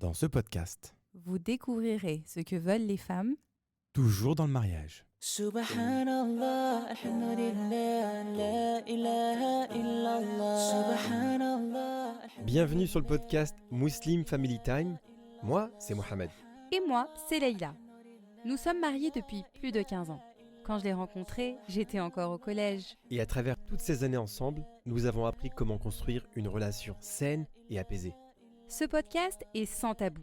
Dans ce podcast, vous découvrirez ce que veulent les femmes, toujours dans le mariage. Subhanallah, alhamdulillah, la ilaha illallah. Subhanallah. Bienvenue sur le podcast Muslim Family Time. Moi, c'est Mohamed. et moi, c'est Leïla. Nous sommes mariés depuis plus de 15 ans. Quand je l'ai rencontré, j'étais encore au collège. Et à travers toutes ces années ensemble, nous avons appris comment construire une relation saine et apaisée. Ce podcast est sans tabou.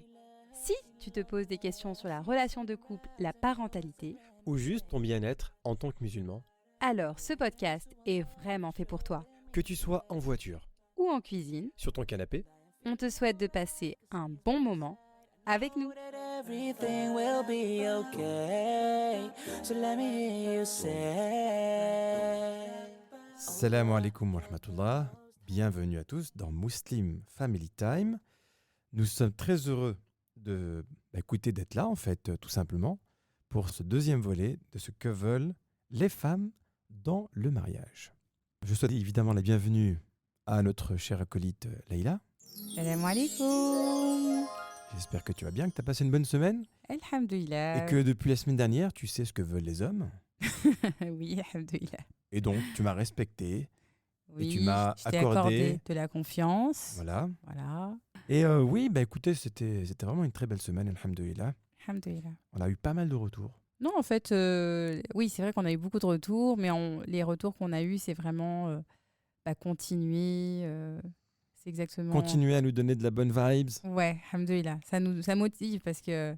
Si tu te poses des questions sur la relation de couple, la parentalité, Ou juste ton bien-être en tant que musulman. alors ce podcast est vraiment fait pour toi. Que tu sois en voiture, Ou en cuisine, sur ton canapé, on te souhaite de passer un bon moment avec nous. Everything will be okay. So let me hear you say. Salam alaikum wa rahmatullah. Bienvenue à tous dans Muslim Family Time. Nous sommes très heureux d'être là, en fait, tout simplement, pour ce deuxième volet de ce que veulent les femmes dans le mariage. Je souhaite évidemment la bienvenue à notre chère acolyte Leïla. Salam alaikum. J'espère que tu vas bien, que tu as passé une bonne semaine Alhamdulillah. et que depuis la semaine dernière, tu sais ce que veulent les hommes. Oui, alhamdulillah. Et donc, tu m'as respecté. Oui, tu m'as je t'ai accordé de la confiance. Voilà. Voilà. Et oui, écoutez, c'était vraiment une très belle semaine, alhamdoulilah. Alhamdulillah. On a eu pas mal de retours. Non, en fait, oui, c'est vrai qu'on a eu beaucoup de retours, mais les retours qu'on a eus, c'est vraiment continuer. C'est exactement. Continuez à nous donner de la bonne vibes. Ouais, alhamdulillah. Ça motive parce que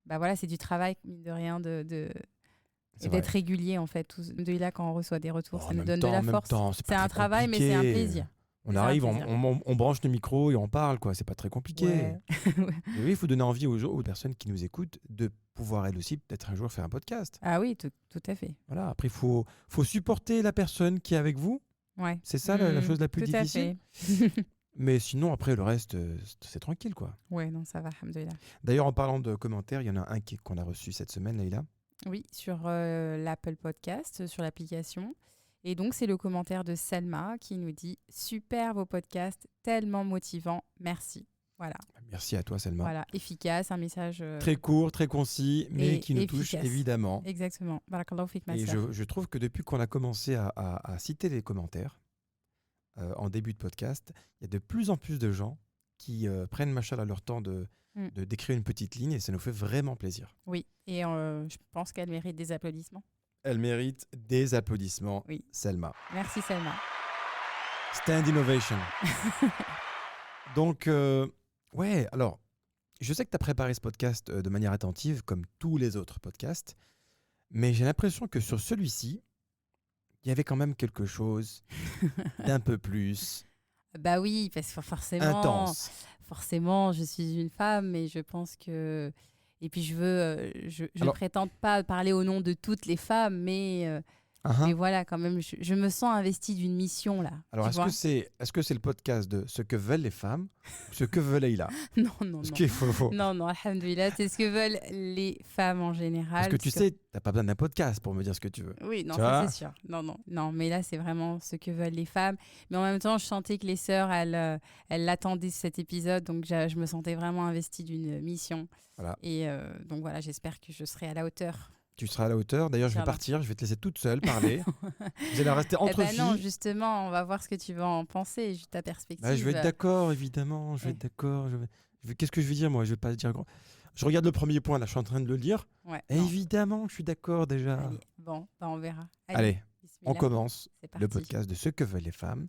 voilà, c'est du travail, mine de rien, C'est et d'être vrai. régulier, en fait. Alhamdulillah, quand on reçoit des retours, Bon, ça en nous même donne temps, de la en même force. temps, C'est pas un très travail, mais c'est un compliqué. plaisir. On C'est un arrive, plaisir. on branche le micro et on parle, quoi. C'est pas très compliqué. Ouais. Mais oui, il faut donner envie aux personnes qui nous écoutent de pouvoir elles aussi peut-être un jour faire un podcast. Ah oui, tout à fait. Voilà. Après, il faut supporter la personne qui est avec vous. Ouais. C'est ça la chose la plus tout difficile. À fait. Mais sinon, après, le reste, c'est tranquille, quoi. Ouais, non, ça va, alhamdulillah. D'ailleurs, en parlant de commentaires, il y en a un qu'on a reçu cette semaine, Leïla. Oui, sur l'Apple Podcast, sur l'application. Et donc, c'est le commentaire de Selma qui nous dit « Super vos podcasts, tellement motivants, merci ». Voilà, Merci à toi, Selma. voilà, efficace, un message... Très court, très concis, mais Et qui nous touche efficace. évidemment. Exactement. Barakallahu fik, ma Et sœur. je trouve que depuis qu'on a commencé à citer les commentaires en début de podcast, il y a de plus en plus de gens qui prennent machallah leur temps de d'écrire une petite ligne et ça nous fait vraiment plaisir. Oui, et je pense qu'elle mérite des applaudissements. Elle mérite des applaudissements, Oui. Selma. Merci, Selma. Stand Innovation. Donc, ouais, alors, je sais que tu as préparé ce podcast de manière attentive, comme tous les autres podcasts, mais j'ai l'impression que sur celui-ci, il y avait quand même quelque chose d'un peu plus Bah oui, parce que intense. forcément, je suis une femme et je pense que... Et puis, je ne Alors- prétends pas parler au nom de toutes les femmes, mais voilà, quand même, je me sens investie d'une mission, là. Alors, tu vois. est-ce que c'est le podcast de ce que veulent les femmes ou ce que veut Leïla? Non, non, Parce non. qu'il faut... Non, alhamdoulilah, c'est ce que veulent les femmes en général. Parce que tu sais, t'as pas besoin d'un podcast pour me dire ce que tu veux. Oui, non, Tu ça vois c'est sûr. Non, mais là, c'est vraiment ce que veulent les femmes. Mais en même temps, je sentais que les sœurs, elles l'attendaient cet épisode, donc je me sentais vraiment investie d'une mission. Voilà. Et donc voilà, j'espère que je serai à la hauteur. Tu seras à la hauteur. D'ailleurs, je vais Inch'Allah. partir, je vais te laisser toute seule parler. Vous allez rester entre filles. Non, justement, on va voir ce que tu vas en penser, ta perspective. Bah, je vais être d'accord, évidemment. Je vais être d'accord. Qu'est-ce que je vais dire, moi? Je vais pas dire grand. Je regarde le premier point, là, je suis en train de le lire. Ouais, Et évidemment, je suis d'accord déjà. Allez, bon, on verra. Allez, bismillah, on commence c'est parti. le podcast de ce que veulent les femmes.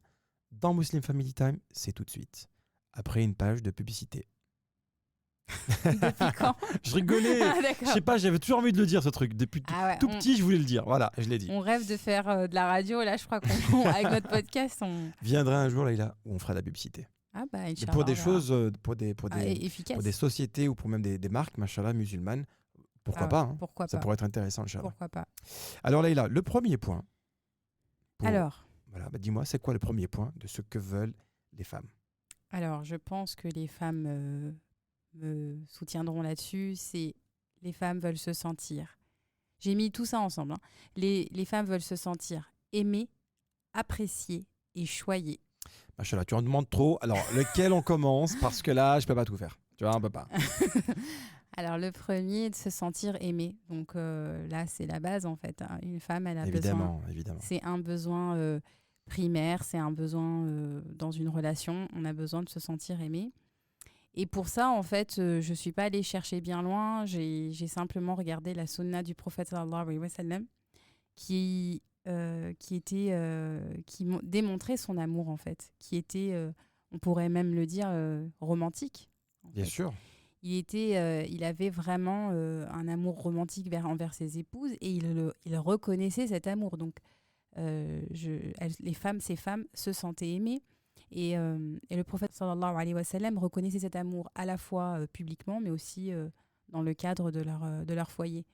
Dans Muslim Family Time, c'est tout de suite. Après une page de publicité. Depuis quand? Je rigolais. Ah, Je d'accord. sais pas, j'avais toujours envie de le dire, ce truc. Depuis Ah ouais, tout petit, je voulais le dire. Voilà, je l'ai dit. On rêve de faire de la radio. Là, je crois qu'avec notre podcast, on... Viendra un jour, Leïla, où on fera de la publicité. Ah bah, Mais Inch'Allah, pour des on verra. choses, Efficace. pour des sociétés ou pour même des marques, machallah, musulmanes, pourquoi Ah, pas hein. Pourquoi Ça pas. pourrait être intéressant, Inch'Allah. Pourquoi pas. Alors Leïla, le premier point. Alors, Voilà, dis-moi, c'est quoi le premier point de ce que veulent les femmes? je pense que les femmes me soutiendront là-dessus. C'est les femmes veulent se sentir. J'ai mis tout ça ensemble. Hein. Les femmes veulent se sentir aimées, appréciées et choyées. Machallah, tu en demandes trop. Alors, lequel on commence? Parce que là, je peux pas tout faire. Tu vois, on peut pas. Alors, le premier, de se sentir aimé. Donc là, c'est la base, en fait. Hein. Une femme, elle a besoin... Évidemment. C'est un besoin primaire, c'est un besoin dans une relation. On a besoin de se sentir aimé. Et pour ça, en fait, je ne suis pas allée chercher bien loin. J'ai simplement regardé la sunna du prophète sallallahu alayhi wa sallam qui démontrait son amour, en fait. Qui était, on pourrait même le dire, romantique. Bien sûr. Il avait vraiment un amour romantique envers ses épouses et il reconnaissait cet amour. Donc, ces femmes se sentaient aimées. Et le prophète sallallahu alayhi wa sallam reconnaissait cet amour à la fois publiquement, mais aussi dans le cadre de leur foyer.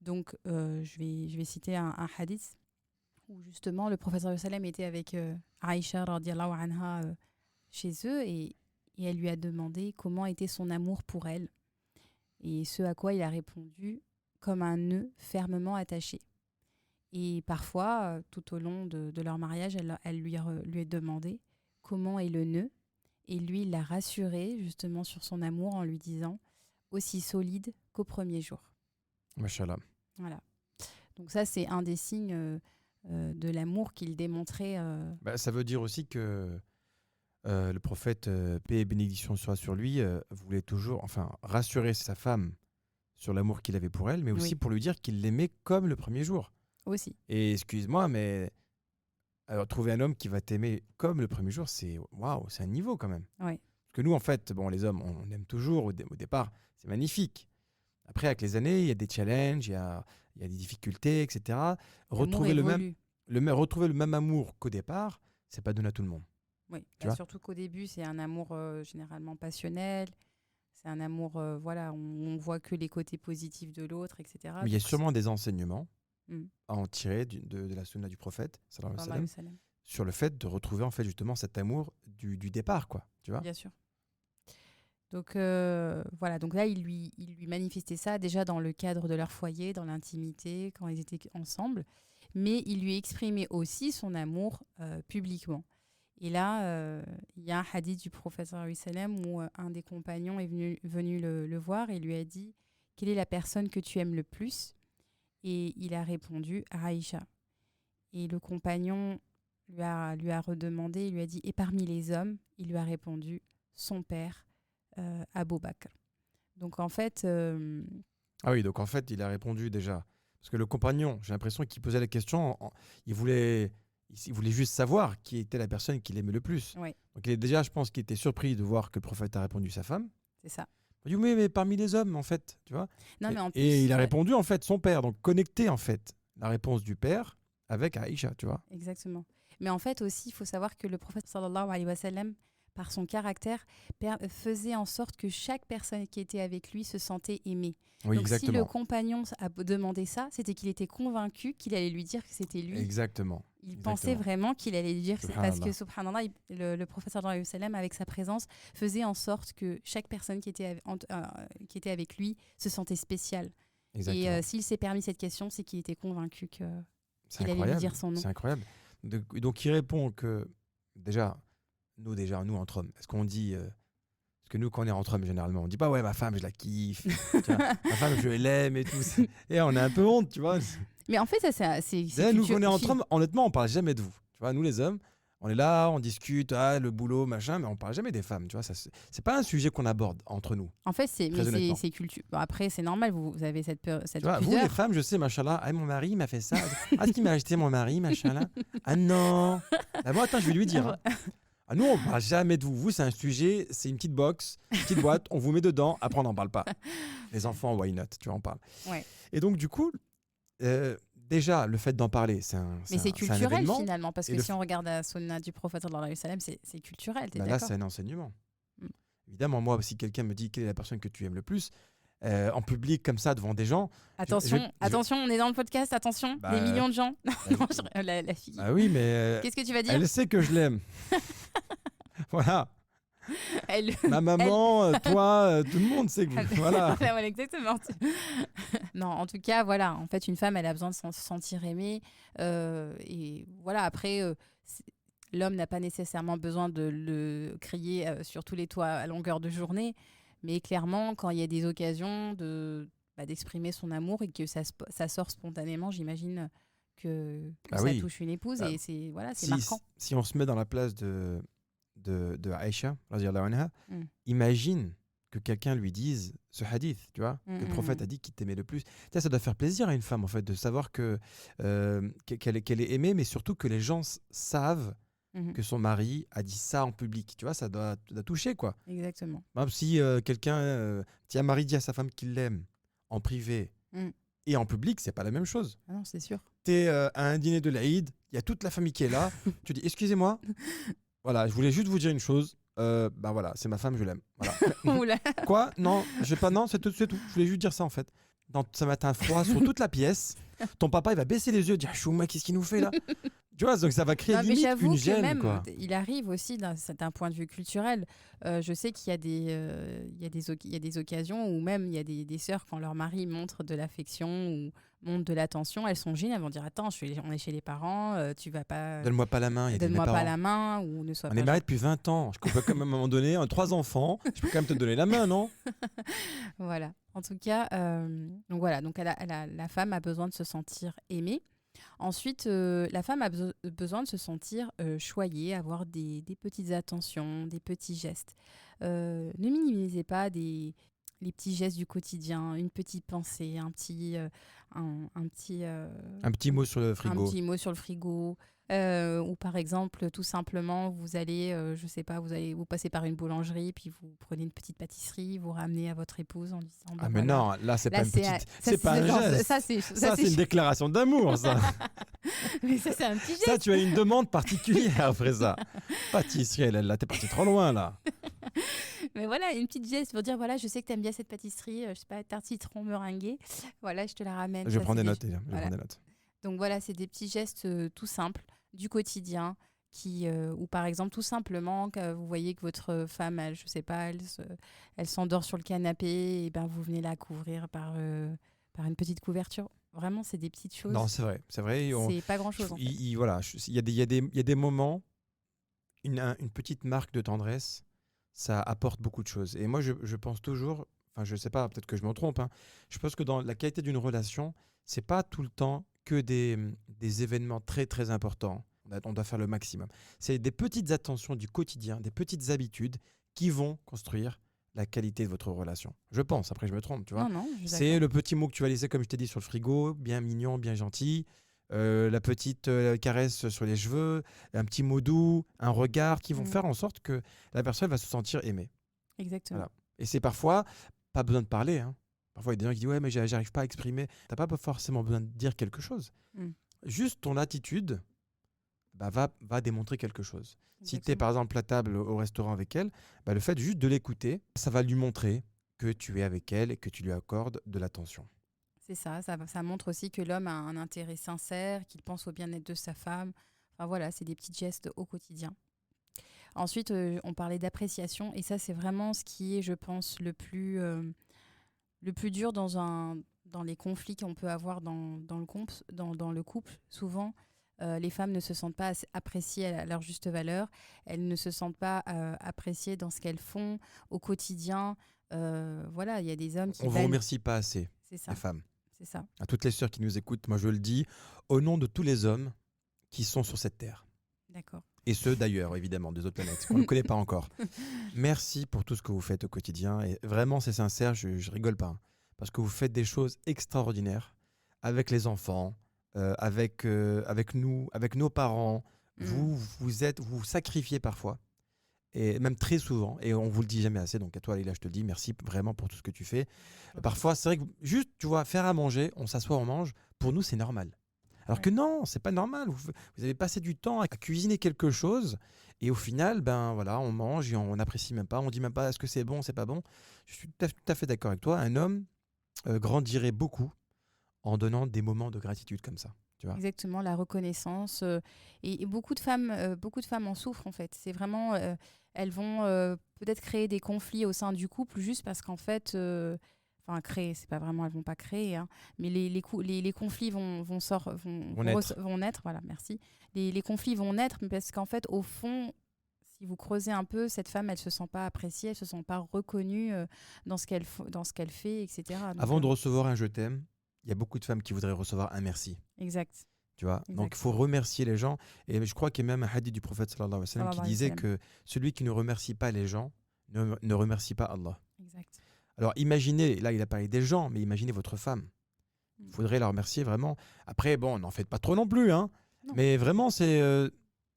Donc, je vais citer un hadith où justement le prophète sallallahu alayhi wa sallam était avec Aïcha radiallahu anha chez eux et elle lui a demandé comment était son amour pour elle. Et ce à quoi il a répondu comme un nœud fermement attaché. Et parfois, tout au long de leur mariage, elle lui a demandé comment est le nœud. Et lui, il l'a rassuré justement sur son amour en lui disant aussi solide qu'au premier jour. Mashallah. Voilà. Donc ça, c'est un des signes de l'amour qu'il démontrait. Ça veut dire aussi que le prophète, paix et bénédiction soit sur lui, voulait toujours rassurer sa femme sur l'amour qu'il avait pour elle, mais aussi pour lui dire qu'il l'aimait comme le premier jour. Aussi. Et excuse-moi, mais alors, trouver un homme qui va t'aimer comme le premier jour, c'est waouh, c'est un niveau quand même. Oui. Parce que nous, en fait, les hommes, on aime toujours au départ, c'est magnifique. Après, avec les années, il y a des challenges, il y a des difficultés, etc. Retrouver le même amour qu'au départ, c'est pas donné à tout le monde. Oui, surtout qu'au début, c'est un amour généralement passionnel. C'est un amour, on voit que les côtés positifs de l'autre, etc. Mais il y a sûrement des enseignements à en tirer de la sunna du prophète, sallallahu alayhi wa sallam, sur le fait de retrouver en fait justement cet amour du départ, quoi. Tu vois ? Bien sûr. Donc donc là, il lui manifestait ça déjà dans le cadre de leur foyer, dans l'intimité, quand ils étaient ensemble. Mais il lui exprimait aussi son amour publiquement. Et là, il y a un hadith du prophète sallallahu alayhi wa sallam où un des compagnons est venu le voir et lui a dit « Quelle est la personne que tu aimes le plus ?» Et il a répondu « Aïcha ». Et le compagnon lui a redemandé, il lui a dit « Et parmi les hommes ?» Il lui a répondu « Son père, Abu Bakr ». Donc en fait... Ah oui, donc en fait, il a répondu déjà. Parce que le compagnon, j'ai l'impression qu'il posait la question, il voulait juste savoir qui était la personne qu'il aimait le plus. Oui. Donc je pense qu'il était surpris de voir que le prophète a répondu sa femme. C'est ça. Il dit oui, mais parmi les hommes, en fait, tu vois. Non, mais en plus, et il a répondu, en fait, son père. Donc connecter, en fait, la réponse du père avec Aïcha, tu vois. Exactement. Mais en fait aussi, il faut savoir que le prophète sallallahu alayhi wa sallam, par son caractère, faisait en sorte que chaque personne qui était avec lui se sentait aimée. Oui, donc exactement. si le compagnon a demandé ça, c'était qu'il était convaincu qu'il allait lui dire que c'était lui. Exactement. Il pensait vraiment qu'il allait lui dire que c'est parce que subhanallah, le prophète sallallahu alayhi wa sallam, avec sa présence, faisait en sorte que chaque personne qui était avec lui se sentait spéciale. Exactement. Et s'il s'est permis cette question, c'est qu'il était convaincu qu'il allait lui dire son nom. C'est incroyable. Donc il répond que déjà, nous entre hommes, est-ce qu'on dit parce que nous quand on est entre hommes généralement, on dit pas ouais ma femme je la kiffe, tu vois, ma femme je l'aime et tout. Et on a un peu honte, tu vois. Mais en fait ça c'est nous quand on est entre hommes, honnêtement on parle jamais de vous. Tu vois, nous les hommes, on est là, on discute, le boulot, machin, mais on parle jamais des femmes, tu vois. Ça, c'est pas un sujet qu'on aborde entre nous. En fait, c'est culture. Bon, après, c'est normal, vous avez cette tu vois, pudeur. Vous, les femmes, je sais, machallah, mon mari m'a fait ça. Ah, ce qu'il m'a acheté, mon mari, machallah. Ah non. Ah, bon, attends, je vais lui dire. Ah, nous, on parle jamais de vous. Vous, c'est un sujet, c'est une petite box, une petite boîte, on vous met dedans, après, on n'en parle pas. Les enfants, why not, tu vois, on parle. Ouais. Et donc, du coup, déjà, le fait d'en parler, c'est culturel finalement, parce que si on regarde la sunna du prophète sallallahu alayhi wa sallam, c'est culturel. Là, c'est un enseignement. Évidemment, moi, si quelqu'un me dit quelle est la personne que tu aimes le plus, en public, comme ça, devant des gens. Attention, on est dans le podcast, attention, des millions de gens. La fille. Ah oui, mais. Qu'est-ce que tu vas dire ? Elle sait que je l'aime. Voilà. Ma maman, toi, tout le monde sait que. Voilà. Voilà, exactement. Non, en tout cas, voilà. En fait, une femme, elle a besoin de se sentir aimée. Et voilà, après, l'homme n'a pas nécessairement besoin de le crier sur tous les toits à longueur de journée. Mais clairement, quand il y a des occasions d'exprimer son amour et que ça sort spontanément, j'imagine que Ah ça oui. touche une épouse Ah, et c'est Si, marquant. si on se met dans la place de Aïcha, radhiyallahu anha, Mm. imagine que quelqu'un lui dise ce hadith, tu vois, Mm, que le mm, prophète mm. a dit qu'il t'aimait le plus. Tu sais, ça doit faire plaisir à une femme, en fait, de savoir qu'elle est aimée, mais surtout que les gens savent Mhm. que son mari a dit ça en public. Tu vois, ça doit toucher, quoi. Exactement. Par exemple, si si un mari dit à sa femme qu'il l'aime en privé Mm. et en public, c'est pas la même chose. Ah non, c'est sûr. T'es à un dîner de l'Aïd, il y a toute la famille qui est là, tu dis excusez-moi, voilà, je voulais juste vous dire une chose, ben voilà, c'est ma femme, je l'aime. Voilà. Oula. Quoi? Non, non, c'est tout, c'est tout. Je voulais juste dire ça en fait. Ça va être un froid sur toute la pièce. Ton papa, il va baisser les yeux, dire Chouma, qu'est-ce qu'il nous fait là? Tu vois, donc ça va créer Non, mais limite j'avoue une que gêne, même, quoi. il arrive aussi d'un point de vue culturel. Je sais qu'il y a il y a des occasions où même il y a des sœurs, quand leur mari montre de l'affection ou montre de l'attention, elles sont gênées, elles vont dire attends, on est chez les parents, tu vas pas. Donne-moi pas la main, il y a des Donne-moi mes pas parents. la main ou ne sois On pas. est mariés depuis 20 ans. Je peux quand même à un moment donné, 3 enfants, je peux quand même te donner la main, non? Voilà. En tout cas, donc voilà. Donc la femme a besoin de se sentir aimée. Ensuite, la femme a besoin de se sentir choyée, avoir des petites attentions, des petits gestes. Ne minimisez pas les petits gestes du quotidien, une petite pensée, un petit Un petit mot sur le un frigo. petit mot sur le frigo. Ou par exemple, tout simplement, vous allez, je sais pas, vous passez par une boulangerie, puis vous prenez une petite pâtisserie, vous ramenez à votre épouse en disant Ah mais non, là c'est Là, pas une petite, c'est pas un genre, geste. ça, Ça, c'est une déclaration d'amour, ça. Mais ça, c'est un petit geste. Ça, tu as une demande particulière après ça. Pâtisserie, là, t'es parti trop loin, là. Mais voilà, une petite geste pour dire voilà, je sais que tu aimes bien cette pâtisserie, je sais pas, tarte citron meringuée. Voilà, je te la ramène. Je Ça, prends c'est des notes, déjà. Je voilà. prends des notes. Donc voilà, c'est des petits gestes tout simples du quotidien ou par exemple tout simplement que vous voyez que votre femme, elle, je sais pas, elle s'endort sur le canapé et ben vous venez la couvrir par une petite couverture. Vraiment, c'est des petites choses. Non, c'est vrai. C'est vrai. C'est pas grand-chose en fait. Voilà, il y a des moments, une petite marque de tendresse, ça apporte beaucoup de choses. Et moi, je pense toujours, enfin, je sais pas, peut-être que je me trompe, hein, je pense que dans la qualité d'une relation, c'est pas tout le temps que des événements très, très importants. On doit faire le maximum. C'est des petites attentions du quotidien, des petites habitudes qui vont construire la qualité de votre relation. Je pense, après je me trompe, tu vois. Non, je suis C'est d'accord. le petit mot que tu vas laisser, comme je t'ai dit, sur le frigo, bien mignon, bien gentil. La petite caresse sur les cheveux, un petit mot doux, un regard qui vont Mm. faire en sorte que la personne va se sentir aimée. Exactement. Voilà. Et c'est parfois, pas besoin de parler. Hein. Parfois, il y a des gens qui disent ouais, mais j'arrive pas à exprimer. T'as pas forcément besoin de dire quelque chose. Mm. Juste ton attitude va démontrer quelque chose. Si tu es Exactement. par exemple à table au restaurant avec elle, le fait juste de l'écouter, ça va lui montrer que tu es avec elle et que tu lui accordes de l'attention. C'est ça montre aussi que l'homme a un intérêt sincère, qu'il pense au bien-être de sa femme. Enfin voilà, c'est des petits gestes au quotidien. Ensuite, on parlait d'appréciation et ça, c'est vraiment ce qui est, je pense, le plus dur dans les conflits qu'on peut avoir dans le couple. Souvent, les femmes ne se sentent pas appréciées à leur juste valeur. Elles ne se sentent pas appréciées dans ce qu'elles font au quotidien. Voilà, il y a des hommes qui On ne vous valent- remercie pas assez, C'est ça, les femmes. c'est ça. À toutes les sœurs qui nous écoutent, moi je le dis, au nom de tous les hommes qui sont sur cette terre. D'accord. Et ceux d'ailleurs, évidemment, des autres planètes, qu'on ne connaît pas encore. Merci pour tout ce que vous faites au quotidien. Et vraiment, c'est sincère, je rigole pas. Hein, parce que vous faites des choses extraordinaires avec les enfants, avec nous, avec nos parents. Vous sacrifiez parfois, et même très souvent, et on vous le dit jamais assez. Donc à toi, Leïla, je te le dis, merci vraiment pour tout ce que tu fais. Parfois, c'est vrai que juste, tu vois, faire à manger, on s'assoit, on mange, pour nous, c'est normal. Alors que non, c'est pas normal. Vous avez passé du temps à cuisiner quelque chose et au final, voilà, on mange et on n'apprécie même pas. On dit même pas est-ce que c'est bon, c'est pas bon. Je suis tout à fait d'accord avec toi. Un homme grandirait beaucoup en donnant des moments de gratitude comme ça. Tu vois. Exactement, la reconnaissance. Et beaucoup de femmes en souffrent en fait. C'est vraiment, elles vont peut-être créer des conflits au sein du couple juste parce qu'en fait, enfin créer, c'est pas vraiment, elles vont pas créer, hein, mais les conflits vont naître. Voilà, merci. Les conflits vont naître parce qu'en fait, au fond, si vous creusez un peu, cette femme, elle se sent pas appréciée, elle se sent pas reconnue dans ce qu'elle fait, etc. Donc, Avant de recevoir un je t'aime, il y a beaucoup de femmes qui voudraient recevoir un merci. exact. Tu vois, donc il Exact. faut remercier les gens. Et je crois qu'il y a même un hadith du prophète sallallahu alayhi wa sallam qui Sallallahu alayhi disait wa que celui qui ne remercie pas les gens ne remercie pas Allah. Exact. Alors imaginez, là il a parlé des gens, mais imaginez votre femme. Il faudrait la remercier vraiment. Après, bon, n'en faites pas trop non plus, hein. Non. Mais vraiment, c'est Et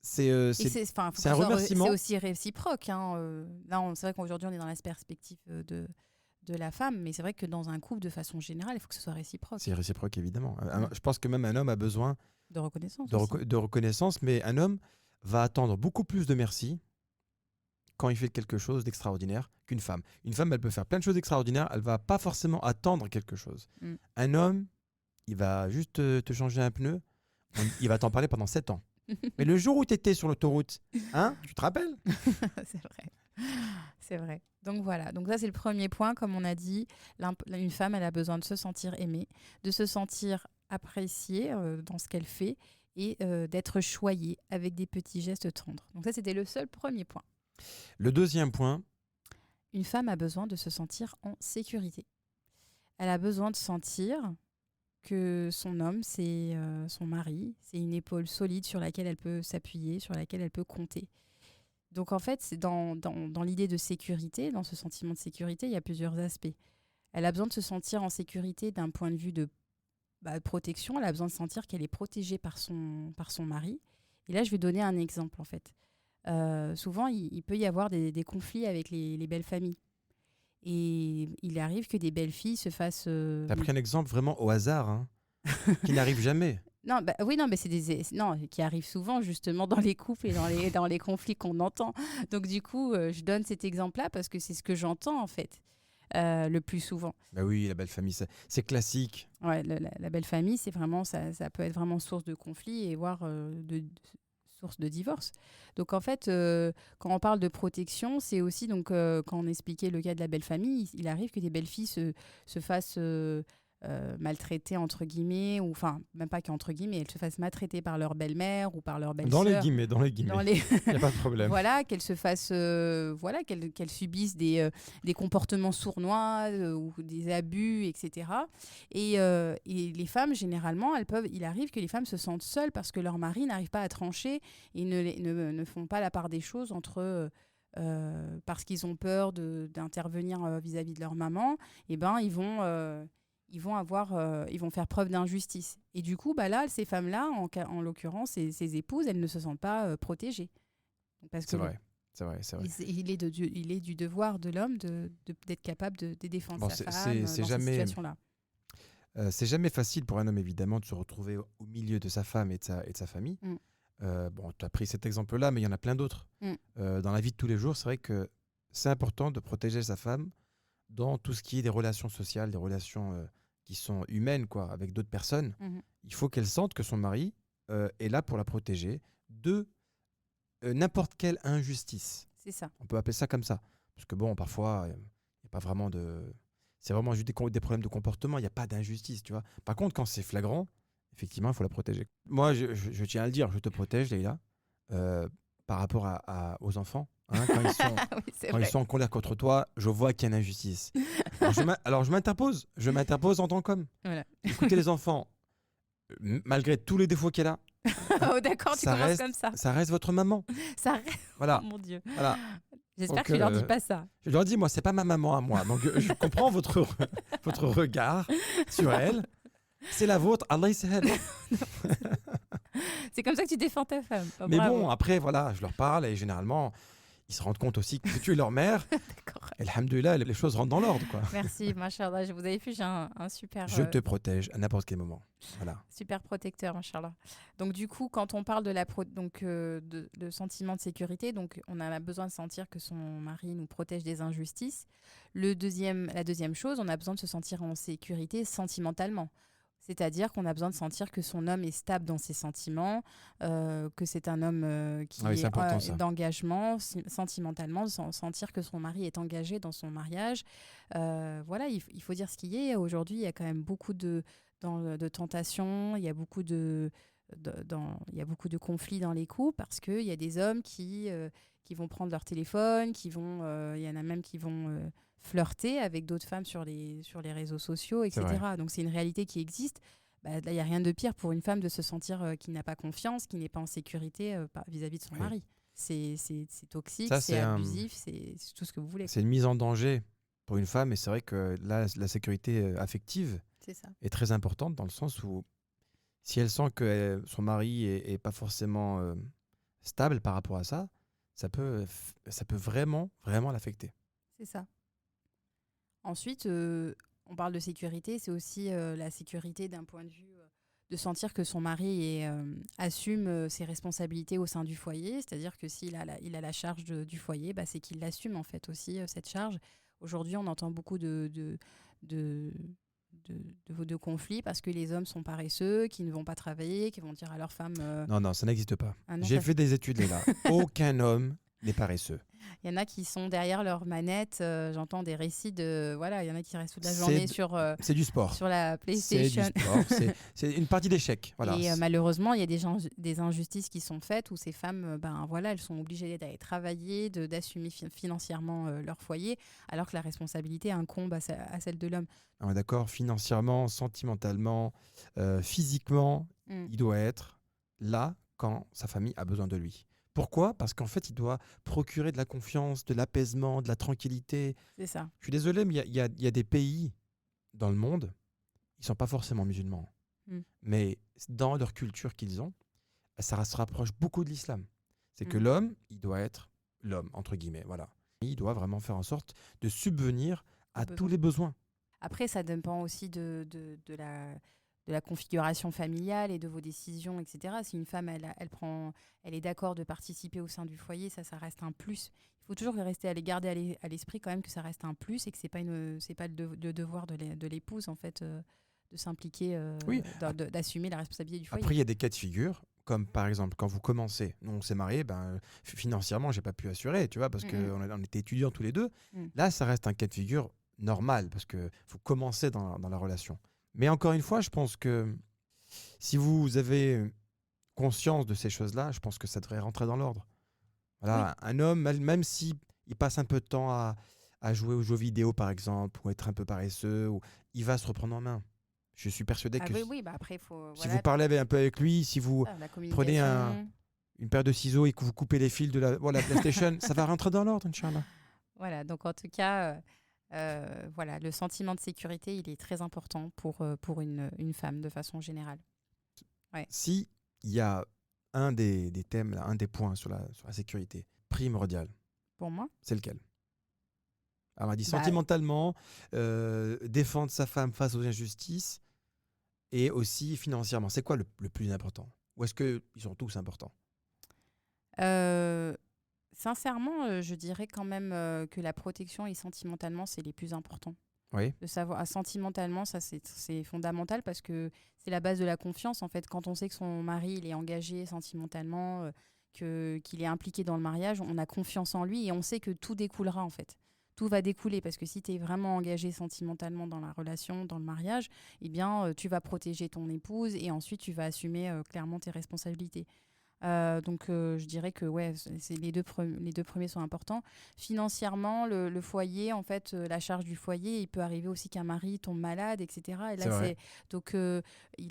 c'est faut c'est que un ce soit remerciement. C'est aussi réciproque. Hein. Là, c'est vrai qu'aujourd'hui, on est dans la perspective de la femme, mais c'est vrai que dans un couple, de façon générale, il faut que ce soit réciproque. réciproque, évidemment. Ouais. Je pense que même un homme a besoin De reconnaissance. de, aussi. de reconnaissance, mais un homme va attendre beaucoup plus de merci quand il fait quelque chose d'extraordinaire qu'une femme. Une femme, elle peut faire plein de choses extraordinaires, elle va pas forcément attendre quelque chose. Mm. Un homme, il va juste te changer un pneu, il va t'en parler pendant 7 ans. Mais le jour où tu étais sur l'autoroute, hein, tu te rappelles? C'est vrai. C'est vrai. Donc voilà. Donc ça, c'est le premier point. Comme on a dit, une femme, elle a besoin de se sentir aimée, de se sentir appréciée dans ce qu'elle fait et d'être choyée avec des petits gestes tendres. Donc ça, c'était le seul premier point. Le deuxième point, Une femme a besoin de se sentir en sécurité. Elle a besoin de sentir que son homme, c'est son mari, c'est une épaule solide sur laquelle elle peut s'appuyer, sur laquelle elle peut compter. Donc en fait, c'est dans l'idée de sécurité, dans ce sentiment de sécurité, il y a plusieurs aspects. Elle a besoin de se sentir en sécurité d'un point de vue de protection. Elle a besoin de sentir qu'elle est protégée par son mari. Et là, je vais donner un exemple en fait. Souvent, il peut y avoir des conflits avec les belles familles. Et il arrive que des belles filles se fassent... tu as pris un exemple vraiment au hasard, hein, qui n'arrive jamais. Non, oui, non, mais non, qui arrivent souvent justement dans les couples et dans les conflits qu'on entend. Donc du coup, je donne cet exemple-là parce que c'est ce que j'entends en fait le plus souvent. Bah oui, la belle famille, c'est classique. Ouais, la belle famille, c'est vraiment ça peut être vraiment source de conflit et voire source de divorce. Donc en fait, quand on parle de protection, c'est aussi donc quand on expliquait le cas de la belle famille, il arrive que des belles filles se fassent maltraiter entre guillemets, ou enfin même pas qu'entre guillemets, elles se fassent maltraiter par leur belle-mère ou par leur belle-sœur. Dans les guillemets. Il n'y a pas de problème. Voilà, qu'elles se fassent, qu'elles subissent des comportements sournois ou des abus, etc. Et les femmes, généralement, il arrive que les femmes se sentent seules parce que leur mari n'arrive pas à trancher et ne font pas la part des choses entre parce qu'ils ont peur d'intervenir vis-à-vis de leur maman. Et ben ils vont faire preuve d'injustice. Et du coup, là, ces femmes-là, en l'occurrence, ces épouses, elles ne se sentent pas protégées. Parce que C'est vrai. il est du devoir de l'homme d'être capable de défendre sa femme dans ces situations-là. C'est jamais facile pour un homme, évidemment, de se retrouver au milieu de sa femme et de sa famille. Mm. Tu as pris cet exemple-là, mais il y en a plein d'autres. Dans la vie de tous les jours, c'est vrai que c'est important de protéger sa femme dans tout ce qui est des relations sociales, des relations qui sont humaines, quoi, avec d'autres personnes. Mhm. Il faut qu'elle sente que son mari est là pour la protéger de n'importe quelle injustice. C'est ça. On peut appeler ça comme ça. Parce que bon, parfois, il n'y a pas vraiment de... C'est vraiment juste des problèmes de comportement, il n'y a pas d'injustice, tu vois. Par contre, quand c'est flagrant, effectivement, il faut la protéger. Moi, je tiens à le dire, je te protège, Leïla, par rapport aux enfants. Hein, quand ils sont en colère contre toi, je vois qu'il y a une injustice. Alors je m'interpose en tant qu'homme. Voilà. Écoutez les enfants, malgré tous les défauts qu'elle a, Oh, d'accord, tu commences comme ça. ça reste votre maman. Ça reste... Voilà. Oh mon Dieu. Voilà. J'espère Donc, que tu leur dis pas ça. Je leur dis, moi, c'est pas ma maman à moi. Donc je comprends votre regard sur elle. C'est la vôtre. Allah yisahel. C'est comme ça que tu défends ta femme. Oh, Mais bravo. bon, après, voilà, je leur parle et généralement, ils se rendent compte aussi que tu es leur mère. D'accord. Et alhamdoulilah, les choses rentrent dans l'ordre, quoi. Merci, machallah. Vous avez vu, j'ai un super... Je te protège à n'importe quel moment. Voilà. Super protecteur, machallah. Donc du coup, quand on parle de sentiment de sécurité, donc on a besoin de sentir que son mari nous protège des injustices. La deuxième chose, on a besoin de se sentir en sécurité sentimentalement. C'est-à-dire qu'on a besoin de sentir que son homme est stable dans ses sentiments, que c'est un homme qui est d'engagement sentimentalement, sentir que son mari est engagé dans son mariage. Voilà, il faut dire ce qu'il y a. Aujourd'hui, il y a quand même beaucoup de tentations, il y a beaucoup de il y a beaucoup de conflits dans les couples parce qu'il y a des hommes qui vont prendre leur téléphone, il y en a même qui vont flirter avec d'autres femmes sur les réseaux sociaux, C'est vrai. etc. Donc c'est une réalité qui existe. Là, il n'y a rien de pire pour une femme de se sentir qu'il n'a pas confiance, qu'il n'est pas en sécurité vis-à-vis de son Oui. mari. C'est toxique, Ça, c'est abusif, c'est tout ce que vous voulez. C'est une mise en danger pour une femme, et c'est vrai que là, la sécurité affective C'est ça. est très importante dans le sens où si elle sent que son mari est pas forcément stable par rapport à ça, ça peut vraiment, vraiment l'affecter. C'est ça. Ensuite, on parle de sécurité, c'est aussi la sécurité d'un point de vue de sentir que son mari assume ses responsabilités au sein du foyer, c'est-à-dire que s'il a la charge du foyer, c'est qu'il assume en fait aussi cette charge. Aujourd'hui, on entend beaucoup de conflits parce que les hommes sont paresseux, qui ne vont pas travailler, qui vont dire à leur femme... Non, ça n'existe pas. Ah non, J'ai ça- fait des études là. Aucun homme n'est paresseux. Il y en a qui sont derrière leur manette, j'entends des récits de... Voilà, il y en a qui restent toute la C'est journée d- sur C'est du sport. la C'est du PlayStation. sport. C'est une partie d'échecs. Voilà. Et malheureusement, il y a des injustices qui sont faites où ces femmes, elles sont obligées d'aller travailler, d'assumer financièrement leur foyer, alors que la responsabilité incombe à celle de l'homme. On est d'accord, financièrement, sentimentalement, physiquement, Mm. il doit être là quand sa famille a besoin de lui. Pourquoi ? Parce qu'en fait, il doit procurer de la confiance, de l'apaisement, de la tranquillité. C'est ça. Je suis désolé, mais il y a des pays dans le monde, ils ne sont pas forcément musulmans, Mm. mais dans leur culture qu'ils ont, ça se rapproche beaucoup de l'islam. C'est que Mm. l'homme, il doit être l'homme, entre guillemets. Voilà. Il doit vraiment faire en sorte de subvenir à Aux tous besoins. les besoins. Après, ça dépend aussi de la configuration familiale et de vos décisions, etc. Si une femme, elle est d'accord de participer au sein du foyer, ça reste un plus. Il faut toujours garder à l'esprit quand même que ça reste un plus et que c'est pas le devoir de l'épouse, en fait, de s'impliquer, Oui. d'assumer la responsabilité du foyer. Après, il y a des cas de figure, comme par exemple quand vous commencez, nous on s'est mariés, financièrement, j'ai pas pu assurer, tu vois, parce qu'on était étudiants tous les deux. Mm. Là, ça reste un cas de figure normal, parce que faut commencer dans la relation. Mais encore une fois, je pense que si vous avez conscience de ces choses-là, je pense que ça devrait rentrer dans l'ordre. Voilà, un homme, même si il passe un peu de temps à jouer aux jeux vidéo, par exemple, ou être un peu paresseux, il va se reprendre en main. Je suis persuadé que Oui, après, il faut... si vous parlez un peu avec lui, si vous la prenez communication. une paire de ciseaux et que vous coupez les fils de la PlayStation, ça va rentrer dans l'ordre, Inch'Allah. Voilà, donc en tout cas, le sentiment de sécurité, il est très important pour une femme de façon générale. Si il y a un des thèmes, là, un des points sur la sécurité primordial, Pour moi, c'est lequel ? Alors, on a dit Bah, sentimentalement, défendre sa femme face aux injustices et aussi financièrement. C'est quoi le plus important ? Ou est-ce qu'ils sont tous importants ? sincèrement, je dirais quand même que la protection et sentimentalement, c'est les plus importants. Oui, De savoir, sentimentalement, ça c'est fondamental parce que c'est la base de la confiance. En fait, quand on sait que son mari il est engagé sentimentalement, qu'il est impliqué dans le mariage, on a confiance en lui et on sait que tout découlera en fait. Tout va découler parce que si tu es vraiment engagé sentimentalement dans la relation, dans le mariage, eh bien, tu vas protéger ton épouse et ensuite tu vas assumer clairement tes responsabilités. Donc, je dirais que les deux premiers sont importants. Financièrement, le foyer, en fait, la charge du foyer, il peut arriver aussi qu'un mari tombe malade, etc. Et c'est là, vrai. donc, il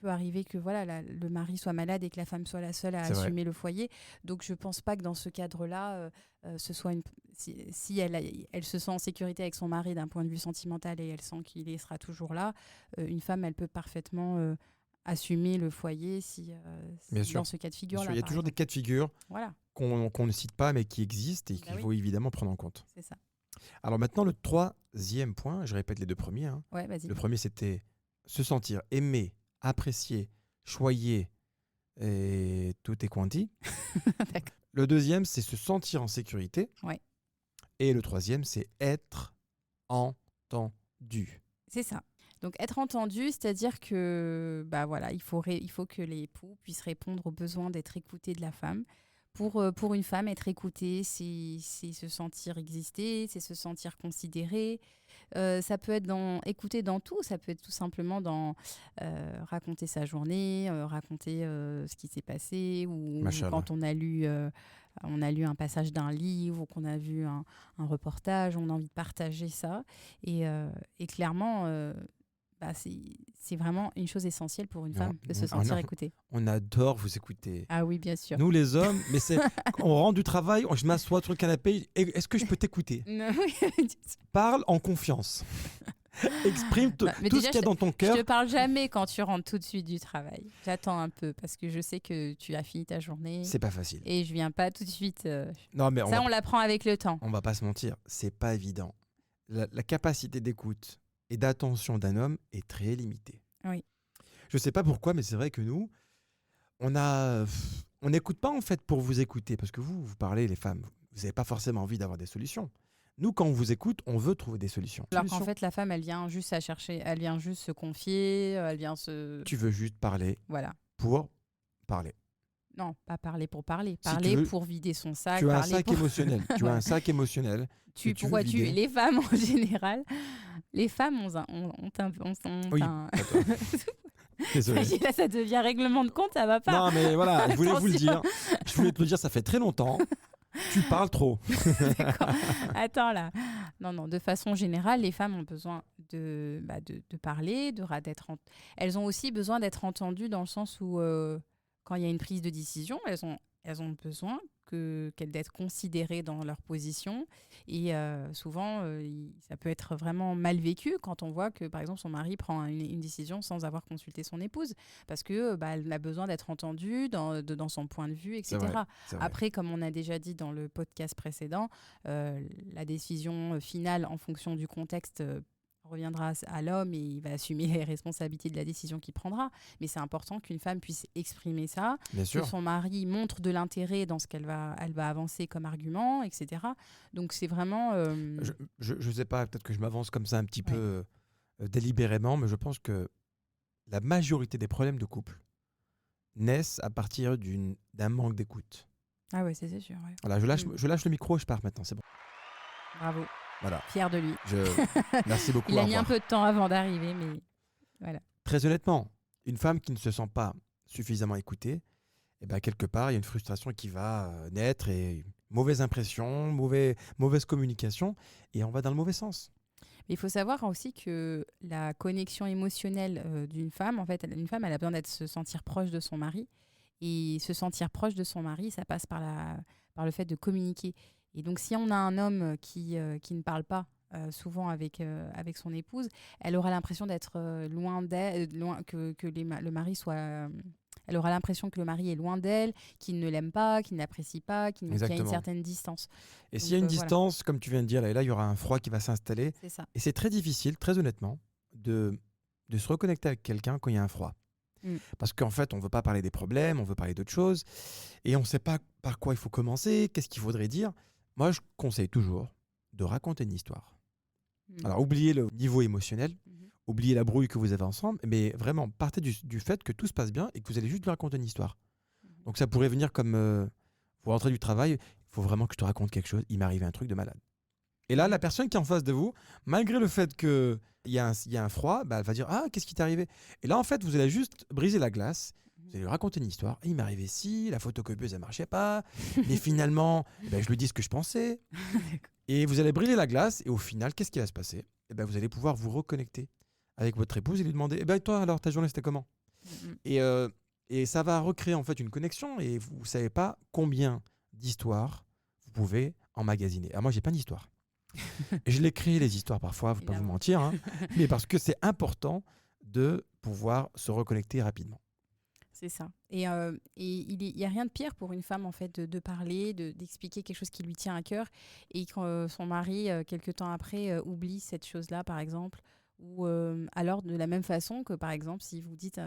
peut arriver que le mari soit malade et que la femme soit la seule à C'est vrai. assumer le foyer. Donc, je pense pas que dans ce cadre-là, ce soit si elle se sent en sécurité avec son mari d'un point de vue sentimental et elle sent qu'il sera toujours là, une femme, elle peut parfaitement assumer le foyer Bien sûr. dans ce cas de Bien figure-là. sûr, il y a par toujours des exemple. cas de figure Voilà, qu'on ne cite pas, mais qui existent et qu'il oui. faut évidemment prendre en compte. c'est ça. Alors maintenant, le troisième point, je répète les deux premiers. Hein. Ouais, vas-y. Le premier, c'était se sentir aimé, apprécié, choyé et tout est quanti. D'accord. Le deuxième, c'est se sentir en sécurité. Ouais. Et le troisième, c'est être entendu. C'est ça. Donc être entendu, c'est-à-dire que il faut que l'époux puisse répondre aux besoins d'être écouté de la femme Pour une femme, être écoutée, c'est se sentir exister, c'est se sentir considérée. Ça peut être écouter dans tout, ça peut être tout simplement dans raconter sa journée, raconter ce qui s'est passé, ou Machallah. quand on a lu un passage d'un livre, ou qu'on a vu un reportage, on a envie de partager ça. Et clairement, c'est vraiment une chose essentielle pour une femme de se sentir écoutée. On adore vous écouter. Ah oui, bien sûr. Nous, les hommes, mais on rentre du travail, je m'assois sur le canapé. Est-ce que je peux t'écouter? Parle en confiance. Exprime tout ce qu'il y a dans ton cœur. Je te parle jamais quand tu rentres tout de suite du travail. J'attends un peu parce que je sais que tu as fini ta journée. C'est pas facile. Et je viens pas tout de suite. Non, mais on l'apprend avec le temps. On va pas se mentir, c'est pas évident. La capacité d'écoute et d'attention d'un homme est très limitée. Oui. Je sais pas pourquoi, mais c'est vrai que nous, on n'écoute pas en fait pour vous écouter, parce que vous parlez, les femmes, vous n'avez pas forcément envie d'avoir des solutions. Nous, quand on vous écoute, on veut trouver des solutions. Alors qu'en fait, la femme, elle vient juste à chercher, elle vient juste se confier, elle vient se... Tu veux juste parler pour parler. Non, pas parler pour parler. Parler pour vider son sac. Tu as un sac émotionnel. Tu as un sac émotionnel. Les femmes, en général, les femmes ont un... Oui, désolé. Là, ça devient règlement de compte, ça va pas. Non, mais voilà, je voulais vous le dire. Je voulais te le dire, ça fait très longtemps. Tu parles trop. D'accord. Attends là. Non, de façon générale, les femmes ont besoin de parler, elles ont aussi besoin d'être entendues dans le sens où quand il y a une prise de décision, elles ont besoin d'être considérées dans leur position. Et souvent, ça peut être vraiment mal vécu quand on voit que, par exemple, son mari prend une décision sans avoir consulté son épouse, parce que elle a besoin d'être entendue dans son point de vue, etc. C'est vrai. Après, comme on a déjà dit dans le podcast précédent, la décision finale en fonction du contexte reviendra à l'homme et il va assumer les responsabilités de la décision qu'il prendra. Mais c'est important qu'une femme puisse exprimer ça, Bien sûr. que son mari montre de l'intérêt dans ce elle va avancer comme argument, etc. Donc c'est vraiment... Je sais pas, peut-être que je m'avance comme ça un petit peu délibérément, mais je pense que la majorité des problèmes de couple naissent à partir d'un manque d'écoute. Ah ouais, c'est sûr. Ouais. Voilà, je lâche le micro et je pars maintenant, c'est bon. Bravo. Voilà. Fier de lui. Merci beaucoup. Il a mis un peu de temps avant d'arriver, mais voilà. Très honnêtement, une femme qui ne se sent pas suffisamment écoutée, eh ben, quelque part, il y a une frustration qui va naître et mauvaise impression, mauvaise communication, et on va dans le mauvais sens. Mais il faut savoir aussi que la connexion émotionnelle d'une femme, en fait, une femme, elle a besoin de se sentir proche de son mari. Et se sentir proche de son mari, ça passe par le fait de communiquer. Et donc, si on a un homme qui ne parle pas souvent avec son épouse, elle aura l'impression d'être loin d'elle, le mari soit... elle aura l'impression que le mari est loin d'elle, qu'il ne l'aime pas, qu'il ne l'apprécie pas, qu'il y a une certaine distance. Et s'il y a une distance, comme tu viens de dire, là, il y aura un froid qui va s'installer. C'est ça. Et c'est très difficile, très honnêtement, de se reconnecter avec quelqu'un quand il y a un froid. Parce qu'en fait, on ne veut pas parler des problèmes, on veut parler d'autres choses. Et on ne sait pas par quoi il faut commencer, qu'est-ce qu'il faudrait dire. Moi, je conseille toujours de raconter une histoire. Alors, oubliez le niveau émotionnel, oubliez la brouille que vous avez ensemble, mais vraiment, partez du fait que tout se passe bien et que vous allez juste lui raconter une histoire. Donc, ça pourrait venir comme vous rentrez du travail, il faut vraiment que je te raconte quelque chose, il m'est arrivé un truc de malade. Et là, la personne qui est en face de vous, malgré le fait qu'il y a un froid, elle va dire « Ah, qu'est-ce qui t'est arrivé ?» Et là, en fait, vous allez juste briser la glace, vous allez lui raconter une histoire. « Il m'est arrivé ci, la photocopieuse, elle ne marchait pas, mais finalement, je lui dis ce que je pensais. » Et vous allez briser la glace, et au final, qu'est-ce qui va se passer ? Vous allez pouvoir vous reconnecter avec votre épouse et lui demander « toi, alors, ta journée, c'était comment ?» Et ça va recréer en fait une connexion, et vous ne savez pas combien d'histoires vous pouvez emmagasiner. Alors moi, j'ai plein d'histoires. Je les crée, les histoires, parfois, il ne faut pas vous mentir, hein, mais parce que c'est important de pouvoir se reconnecter rapidement. C'est ça. Et il n'y a rien de pire pour une femme, en fait, de parler, d'expliquer quelque chose qui lui tient à cœur, et quand son mari, quelque temps après, oublie cette chose-là, par exemple, ou alors de la même façon que, par exemple, si vous dites...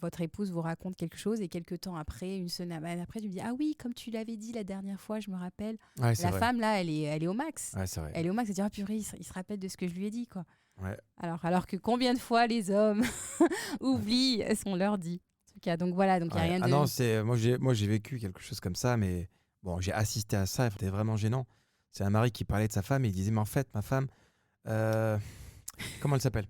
votre épouse vous raconte quelque chose et quelques temps après, une semaine après, tu me dis « Ah oui, comme tu l'avais dit la dernière fois, je me rappelle. » Ouais, la femme, là, elle est au max. Ouais, c'est vrai. Elle est au max, elle dit « Ah purée, il se rappelle de ce que je lui ai dit. » quoi. Ouais. Alors que combien de fois les hommes oublient ce qu'on leur dit. cas. Donc voilà, donc il n'y a Ouais. rien Ah de... non, moi j'ai vécu quelque chose comme ça, mais bon, j'ai assisté à ça, c'était vraiment gênant. C'est un mari qui parlait de sa femme et il disait, mais en fait, ma femme, euh, comment elle s'appelle?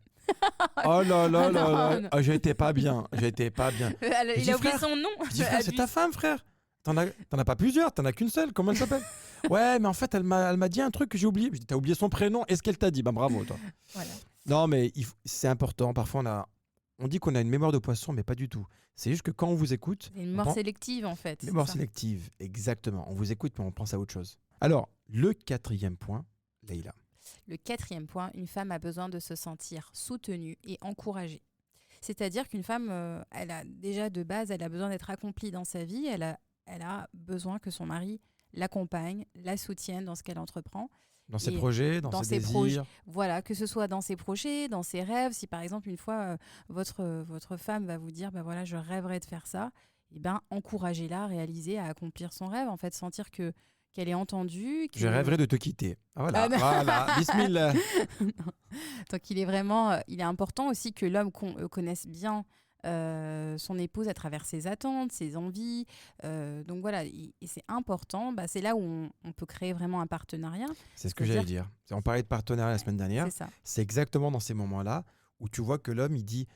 Oh là là Ah là non, là, non. ah, j'étais pas bien, j'étais pas bien. Je Il dis, a oublié frère, son nom. Je dis, frère, c'est ta femme, frère. T'en as pas plusieurs, t'en as qu'une seule, comment elle s'appelle? Ouais, mais en fait, elle m'a dit un truc que j'ai oublié. Je dis, t'as oublié son prénom, est-ce qu'elle t'a dit? Ben bravo, toi. Voilà. Non, mais c'est important, parfois on dit qu'on a une mémoire de poisson, mais pas du tout. C'est juste que quand on vous écoute, C'est une on mort pense- sélective, en fait. c'est mémoire ça. sélective, exactement. On vous écoute, mais on pense à autre chose. Alors, le 4e point, Leïla. Le 4e point, une femme a besoin de se sentir soutenue et encouragée. C'est-à-dire qu'une femme, elle a déjà de base, elle a besoin d'être accomplie dans sa vie, elle a besoin que son mari l'accompagne, la soutienne dans ce qu'elle entreprend. Dans ses Et projets, dans ses projets, désirs. voilà, que ce soit dans ses projets, dans ses rêves. Si par exemple une fois votre femme va vous dire, bah voilà, je rêverais de faire ça, et ben encouragez-la à réaliser, à accomplir son rêve, en fait, sentir qu'elle est entendue. Je rêverais de te quitter. Ah, voilà, Ah, non. voilà, bismillah. Non. Donc il est vraiment, il est important aussi que l'homme connaisse bien son épouse à travers ses attentes, ses envies. Donc voilà, et c'est important. Bah, c'est là où on peut créer vraiment un partenariat. C'est ce que C'est-à-dire- j'allais dire. On parlait de partenariat la semaine dernière. C'est ça. C'est exactement dans ces moments-là où tu vois que l'homme, il dit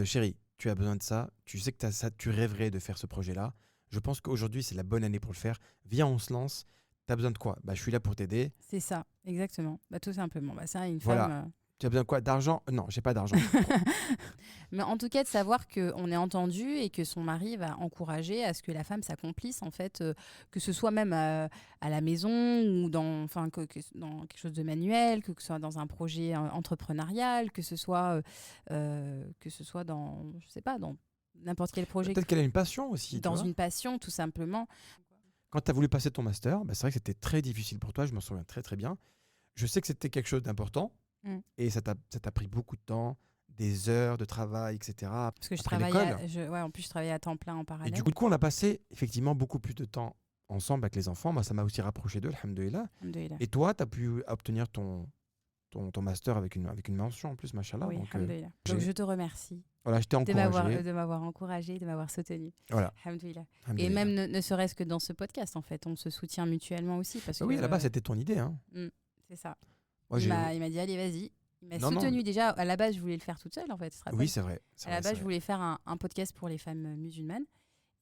chérie, tu as besoin de ça, tu sais que t'as ça, tu rêverais de faire ce projet-là. Je pense qu'aujourd'hui, c'est la bonne année pour le faire. Viens, on se lance. Tu as besoin de quoi? Bah, je suis là pour t'aider. C'est ça, exactement. Bah, tout simplement. Bah, ça, une Voilà. femme. Tu as besoin de quoi? D'argent? Non, j'ai pas d'argent. Mais en tout cas, de savoir qu'on est entendu et que son mari va encourager à ce que la femme s'accomplisse, en fait, que ce soit même à la maison ou dans quelque chose de manuel, que ce soit dans un projet entrepreneurial, que ce soit dans, je sais pas, dans n'importe quel projet, Peut-être qu'elle a une passion aussi. tu dans vois. une passion, tout simplement. Quand tu as voulu passer ton master, bah, c'est vrai que c'était très difficile pour toi. Je m'en souviens très très bien. Je sais que c'était quelque chose d'important Mm. et ça t'a pris beaucoup de temps, des heures de travail, etc. Parce que je après travaillais, l'école. ouais, en plus, je travaillais à temps plein en Et parallèle. du coup, on a passé effectivement beaucoup plus de temps ensemble avec les enfants. Moi, ça m'a aussi rapproché d'eux, alhamdoulilah. Alhamdoulilah. Et toi, tu as pu obtenir ton master avec une mention en plus, machallah. Oui, Donc, alhamdoulilah. j'ai- Donc je te remercie voilà, je t'ai de encouragé. m'avoir encouragé, de m'avoir soutenu. Voilà. Alhamdoulilah. Et alhamdoulilah. même ne serait-ce que dans ce podcast, en fait, on se soutient mutuellement aussi. Parce Ah oui, que, à la base, c'était ton idée. Hein. c'est ça. Moi, Il m'a dit, allez, vas-y. Il m'a Non, non. soutenu déjà. À la base, je voulais le faire toute seule, en fait. tu te rappelles Oui, c'est vrai. c'est À la vrai, base, c'est je vrai. voulais faire un podcast pour les femmes musulmanes.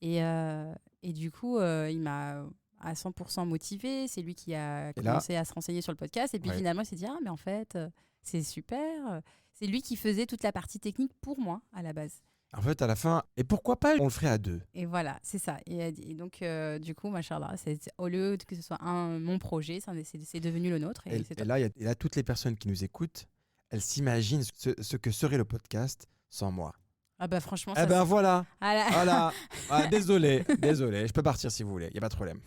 Et du coup, il m'a à 100% motivé. C'est lui qui a là- commencé à se renseigner sur le podcast. Et puis Ouais. finalement, il s'est dit, ah, mais en fait, c'est super. C'est lui qui faisait toute la partie technique pour moi, à la base. En fait, à la fin, et pourquoi pas, on le ferait à deux. Et voilà, c'est ça. Et donc, du coup, machallah, au lieu que ce soit mon projet, c'est devenu le nôtre. Et, c'est Et top. là, il y a toutes les personnes qui nous écoutent, elles s'imaginent ce que serait le podcast sans moi. Ah bah franchement, Eh ça, ben c'est- voilà, Ah là- voilà. Ah, désolé, je peux partir si vous voulez, il n'y a pas de problème.